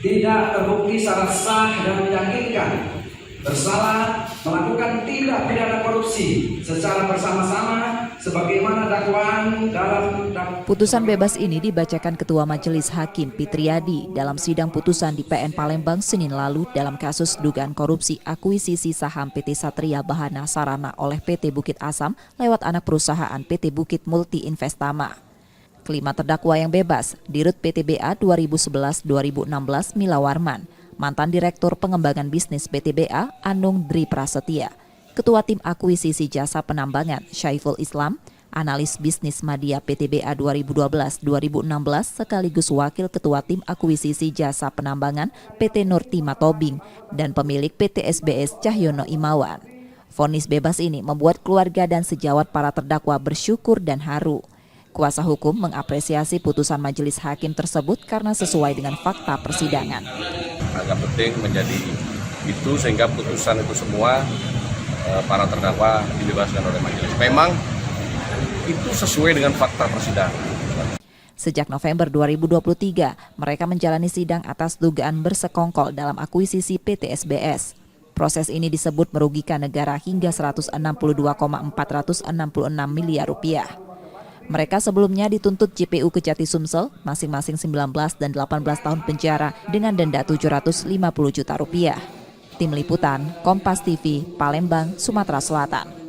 tidak terbukti secara sah dan meyakinkan bersalah melakukan tindak pidana korupsi secara bersama-sama sebagaimana dakwaan dalam Putusan bebas ini dibacakan Ketua Majelis Hakim Fitriadi dalam sidang putusan di PN Palembang Senin lalu dalam kasus dugaan korupsi akuisisi saham PT Satria Bahana Sarana oleh PT Bukit Asam lewat anak perusahaan PT Bukit Multi Investama. Kelima terdakwa yang bebas, Dirut PTBA 2011-2016 Mila Warman, mantan Direktur Pengembangan Bisnis PTBA Anung Dri Prasetya, Ketua Tim Akuisisi Jasa Penambangan Syaiful Islam, Analis Bisnis Madia PTBA 2012-2016 sekaligus Wakil Ketua Tim Akuisisi Jasa Penambangan PT Nurtima Tobing dan pemilik PT SBS Cahyono Imawan. Vonis bebas ini membuat keluarga dan sejawat para terdakwa bersyukur dan haru. Kuasa hukum mengapresiasi putusan majelis hakim tersebut karena sesuai dengan fakta persidangan. Agak penting menjadi itu sehingga putusan itu semua para terdakwa dibebaskan oleh majelis. Memang itu sesuai dengan fakta persidangan. Sejak November 2023, mereka menjalani sidang atas dugaan bersekongkol dalam akuisisi PT SBS. Proses ini disebut merugikan negara hingga 162,466 miliar rupiah. Mereka sebelumnya dituntut JPU Kejati Sumsel masing-masing 19 dan 18 tahun penjara dengan denda 750 juta rupiah. Tim Liputan, Kompas TV, Palembang, Sumatera Selatan.